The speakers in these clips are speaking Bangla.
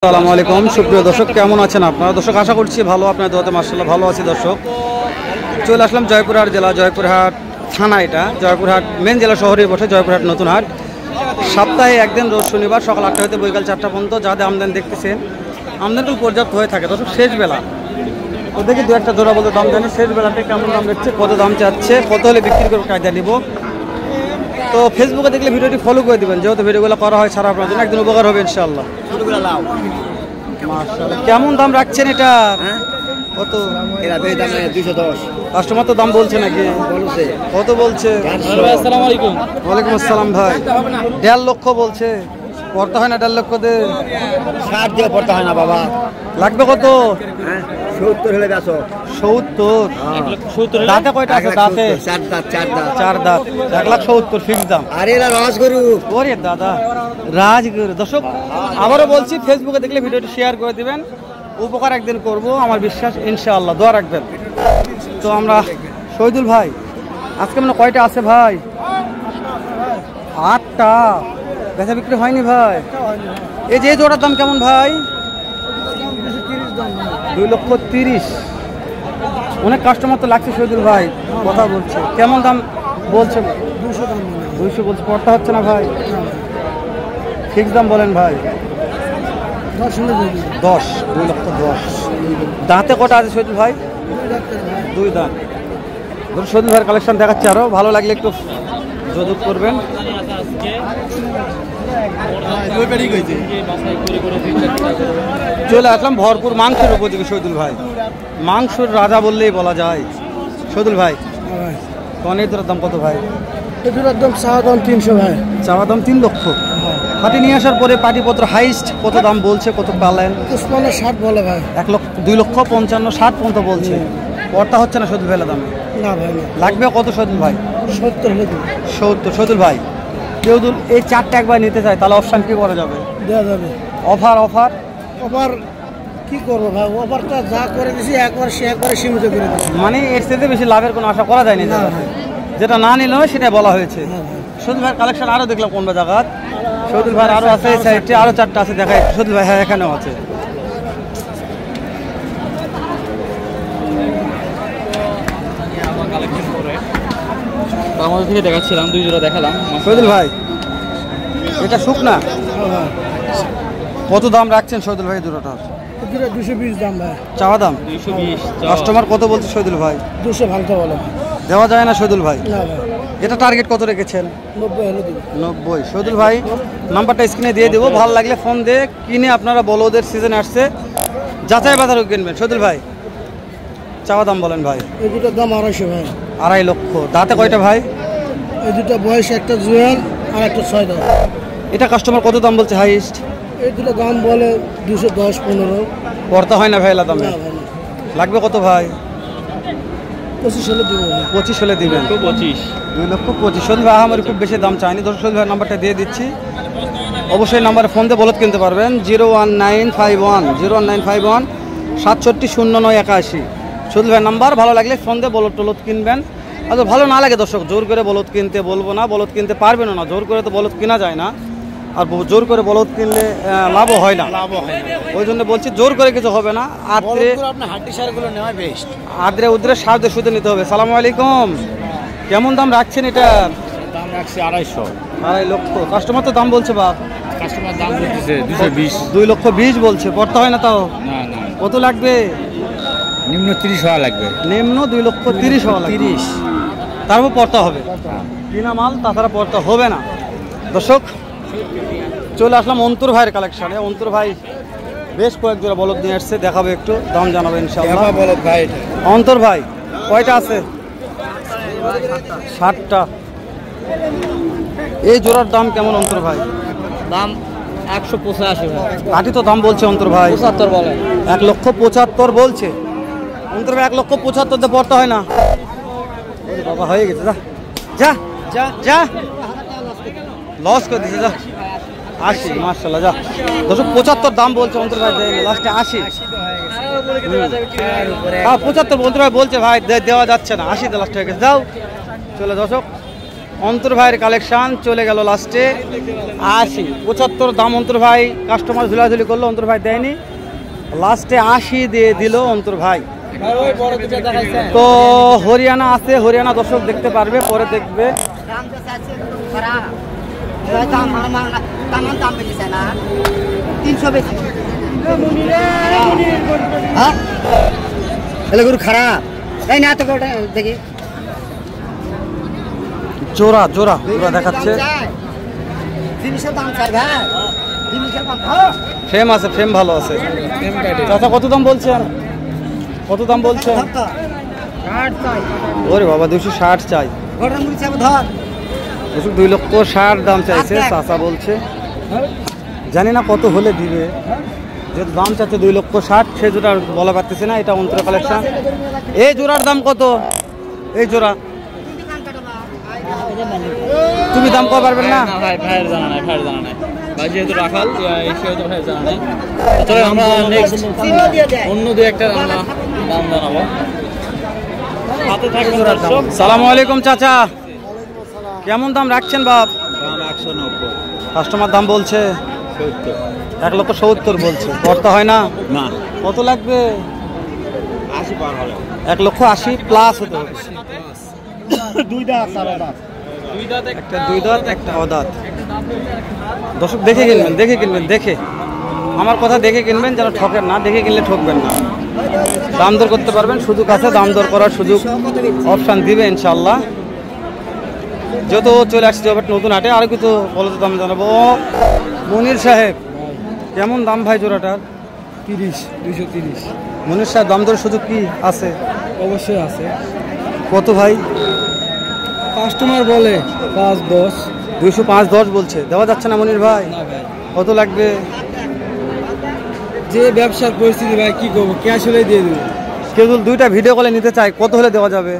আসসালামু আলাইকুম সুপ্রিয় দর্শক, কেমন আছেন আপনারা? দর্শক আশা করছি ভালো, আপনার দোয়াতে মাশাআল্লাহ ভালো আছি। দর্শক চলে আসলাম জয়পুরহাট জেলা, জয়পুরহাট থানা, এটা জয়পুরহাট মেন জেলা শহরে বসে জয়পুরহাট নতুন হাট। সপ্তাহে একদিন রোজ শনিবার সকাল 8টা হতে বিকাল 4টা পর্যন্ত যাদের আমদানি দেখতেছেন, আমদানি পর্যাপ্ত হয়ে থাকে। দর্শক শেষ বেলা ওদেরকে দু একটা জোড়া বলতে দাম জানি, শেষ বেলাতে কেমন দাম দিচ্ছে, কত দাম চাচ্ছে, কত হলে বিক্রি করে কায়দা নিব। তো ফেসবুকে দেখলে ভিডিওটি ফলো করে দিবেন, যেহেতু ভিডিওগুলো করা হয় সারা আপনার জন্য একদিন উপকার হবে ইনশাআল্লাহ। মাশাআল্লাহ, কেমন দাম রাখছেন এটা? কত? এরা বেশ দাম 210। কাস্টমার তো দাম বলছে নাকি? বলছে। কত বলছে? আসসালামু আলাইকুম। ওয়ালাইকুম আসসালাম ভাই। 1.5 লক্ষ বলছে, পড়তে হয় না 1.5 লক্ষ দে? 60 দিয়ে পড়তে হয় না বাবা। লাগবে কত? 70 হলে বেচো। 70? দাঁতে কয়টা আছে? দাঁতে 4 দাঁত। 4 দাঁত। 1,70,000 ফিক্স দাম। আরে এরা রস গরু। ওরে দাদা, রাজগরু। দর্শক আবারও বলছি, ফেসবুকে দেখলে ভিডিওটি শেয়ার করে দিবেন, উপকার একদিন করব আমার বিশ্বাস ইনশাআল্লাহ, দোয়া রাখবেন। তো আমরা শহীদুল ভাই, আজকে মানে কয়টা আছে ভাই? 8টা। বেচা বিক্রি হয়নি ভাই? এই যে জোড়ার দাম কেমন ভাই? 2,30,000। অনেক কাস্টমার তো লাগছে শহীদুল ভাই, কথা বলছে। কেমন দাম বলছে? 200 বলছে, পড়তে হচ্ছে না ভাই? ফিক্স দাম বলেন ভাই। 10। 2,10,000। দাঁতে কটা আছে শহীদুল ভাই? 2 দাঁত। শহীদুল ভাইয়ের কালেকশন দেখাচ্ছে, আরো ভালো লাগলে একটু যোগাযোগ করবেন। চলে আসলাম ভরপুর মাংসের উপযোগী শহীদুল ভাই, মাংসের রাজা বললেই বলা যায়। শহীদুল ভাই কনের দাম কত ভাই? একদম চাওয়া দাম 300 ভাই। চাওয়া দাম 3 লক্ষ। হাটে নিয়ে আসার পরে পাটিপত্র হাইস্ট কত দাম বলছে, কত পালেন? 60 বলে ভাই। 2,55,000 পর্যন্ত বলছে। পড়তা হচ্ছে না শহীদুল ভাইয়ের দামে? না ভাই না। লাগবে কত শহীদুল ভাই? 70 হলে দিন। 70। শহীদুল ভাই কেউ এই 4টা একবার নিতে চায়, তাহলে অপশান কি করা যাবে? দেওয়া যাবে। অফার কি করবো ভাই, অফারটা যা করে দিছি একবার সীমিত করে দিছি। মানে এর থেকে বেশি লাভের কোনো আশা করা যায়নি। যেটা না নিল সেটা বলা হয়েছে। শহীদুল ভাইয়ের কালেকশন আরো দেখলাম কোন জায়গা। শহীদুল ভাইয়ের আরো আছে, এই সাইডে আরো 4টা আছে, দেখাই শহীদুল ভাই। হ্যাঁ, এখানেও আছে। আমাদের থেকে দেখাচ্ছিলাম, 2 জোড়া দেখালাম। শহীদুল ভাই এটা শুকনা, কত দাম রাখছেন শহীদুল ভাই দুটোটার? 220 দাম ভাই। চাওয়া দাম 220। কাস্টমার কত বলছে শহীদুল ভাই? 200 ভাঙতে বলে। দেওয়া যায় না শহীদুল ভাই? না ভাই। এটা টার্গেট কত রেখেছেন? 90 হলে দিন। 90। শহীদুল ভাই নাম্বারটা স্ক্রিনে দিয়ে দেবো, ভালো লাগলে ফোন দিয়ে কিনে আপনারা বলো, ওদের সিজন আসছে, যাচাই বাজারও কিনবেন। শহীদুল ভাই চাওয়া দাম বলেন ভাই? এই দুটোর দাম 250 ভাই। 2.5 লক্ষ। দাঁতে কয়টা ভাই? এই দুটো বয়স, একটা জুয়ান আর একটা 6 দাঁত। এটা কাস্টমার কত দাম বলছে হাইস্ট? এই দুটো দাম বলে 210-15। পড়তে হয় না ভাই এলা দামে? না ভাই না। লাগবে কত ভাই? 25 হলে দিব ভাই। 25 হলে দিবেন। 2,25,000। শহীদুল ভাই আমার খুব বেশি দাম চাইনি। শহীদুল ভাইয়ের নাম্বারটা দিয়ে দিচ্ছি, অবশ্যই নাম্বারে ফোন দিয়ে বলদ কিনতে পারবেন। 01951 670981। শহীদুল ভাইয়ের নাম্বার, ভালো লাগলে ফোন দিয়ে বলদ টলদ কিনবেন। আর ভালো না লাগে দর্শক, জোর করে বলদ কিনতে বলবো না, বলদ কিনতে পারবেনও না, জোর করে তো বলদ কেনা যায় না, আর জোর করে বলদ কিনলে লাভও হয় না। ওই জন্য বলছি জোর করে কিছু হবে না। আদ্রে উদ্রে সাহায্য শুধু নিতে হবে। সালামু আলাইকুম, কেমন দাম রাখছেন এটা? দাম রাখছি 250। 2.5 লক্ষ। কাস্টমার তো দাম বলছে বাপ, কাস্টমার দাম বলতেছে 220। 2,20,000 বলছে, পড়তে হয় না তাও? না না, কত লাগবে? নিম্ন 30 হওয়া লাগবে। নিম্ন 2,30,000 হওয়া লাগবে। 30 তারপর পড়তে হবে, কিনা মাল, তাছাড়া পড়তে হবে না। দর্শক চলে আসলাম অন্তর ভাইয়ের কালেকশনে। অন্তর ভাই বেশ কয়েক জোড়া বলদ নিয়ে আসছে, দেখাবো, একটু দাম জানাবো ইনশাআল্লাহ। বলদ ভাই। অন্তর ভাই কয়টা আছে? 60টা। এই জোড়ার দাম কেমন অন্তর ভাই? দাম 185 ভাই। কাটি তো দাম বলছে অন্তর ভাই? 75 বলে। 1,75,000 বলছে অন্তর ভাই। 1,75,000 দিয়ে পড়তে হয় না বাবা, হয়ে গেছে। যা যা যা যা, লস করে দিচ্ছে। যা 80। মাশাআল্লাহ। যা দর্শক 75 দাম বলছে অন্তর ভাই, লাস্টে 80। 75 অন্তর ভাই বলছে ভাই, দেওয়া যাচ্ছে না, 80 লাস্ট হয়ে গেছে। যাও চলে দর্শক অন্তর ভাইয়ের কালেকশন চলে গেল লাস্টে 80 75 দাম অন্তর ভাই কাস্টমার ঝুলাঝুলি করলো অন্তর ভাই দেয়নি লাস্টে 80 দিয়ে দিল অন্তর ভাই তো হরিয়ানা আছে হরিয়ানা দর্শক দেখতে পারবে পরে দেখবে গরু খারাপ এই না তো দেখি জোড়া জোড়া জোড়া দেখাচ্ছে জিনিসের দাম চাই ভাই জিনিসের দাম ফ্রেম আছে ফ্রেম ভালো আছে চাচা কত দাম বলছেন কত দাম বলছেন ওরে বাবা 260 চাই ঘটনা মুড়ি চাবো ধর 2,60,000 দাম চাইছে চাচা বলছে জানি না কত হলে দিবে যেহেতু দাম চাচ্ছে 2,60,000 সে জোড়া বলা পারতেছে না এটা অন্তর কালেকশন এই জোড়ার দাম কত এই জোড়া তুমি দাম কত পারবেন না ভাই ভাইয়ের জানা নাই ভাই যেহেতু রাখাল সেহেতু ভাইয়ের জানা নাই তবে আমরা নেক্সট অন্য দু একটা আমরা দাম জানাবো হাতে থাকে দর্শক সালামু আলাইকুম চাচা কেমন দাম রাখছেন বাপ দাম 190 কাস্টমার দাম বলছে 1,70,000 বলছে কর্তা হয় না না কত লাগবে 80 পার হলো 1,80,000 প্লাস হতে হবে দুই দাঁত চার দাঁত একটা দুই দাঁত একটা অদাঁত দর্শক দেখে কিনবেন দেখে আমার কথা দেখে কিনবেন যেন ঠকেন না দেখে কিনলে ঠকবেন না দাম দর করতে পারবেন শুধু কাছে দাম দর করার সুযোগ অপশান দিবে ইনশাল্লাহ যত চলে আসছে নতুন হাটে আর কিছু বলতে দাম জানাবো মনির সাহেব কেমন দাম ভাই জোড়াটার 230 মনির সাহেব দাম দরের সুযোগ কি আছে অবশ্যই আছে কত ভাই কাস্টমার বলে 5-10 205-10 বলছে দেওয়া যাচ্ছে না মনির ভাই না ভাই কত লাগবে যে ব্যবসার পরিস্থিতি ভাই কি করবো ক্যাশ হলে দিয়ে দেবো কেউ যদি দুইটা ভিডিও কলে নিতে চায় কত হলে দেওয়া যাবে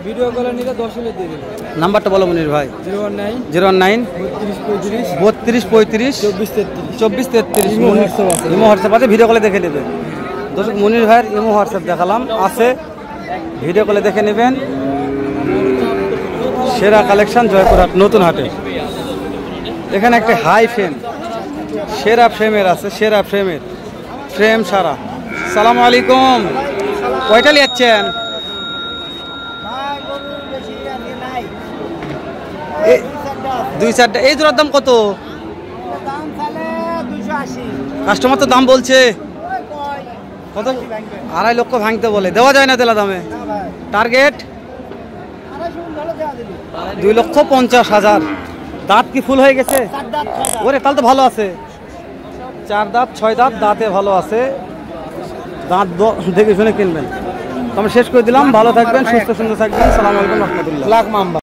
ভিডিও কলে নিলে 10 হলে দিয়ে দেবো নাম্বারটা বলো মনির ভাই 019 019 32 35 32 35 24 33 ইমো হোয়াটসঅ্যাপ আছে ভিডিও কলে দেখে নেবেন দর্শক মনির ভাইয়ের ইমো হোয়াটসঅ্যাপ দেখালাম আছে ভিডিও কলে দেখে নেবেন সেরা কালেকশন জয়পুরহাট নতুন হাটে এখানে একটা হাই ফ্রেম সেরা ফ্রেমের আছে সেরা ফ্রেম সারা সালামু আলাইকুম কয়টা লিয়াচ্ছেন দুই চারটা এই জোড়ার দাম কত কাস্টমার তো দাম বলছে কত 2.5 লক্ষ ভাঙতে বলে দেওয়া যায় না তেলা দামে টার্গেট 2,50,000 দাঁত কি ফুল হয়ে গেছে ওরে তাহলে তো ভালো আছে 4 দাঁত 6 দাঁত দাঁতে ভালো আছে দাঁত দেখে শুনে কিনবেন তো আমরা শেষ করে দিলাম ভালো থাকবেন সুস্থ সুন্দর থাকবেন সালাম আলাইকুম রহমতুল্লাহ।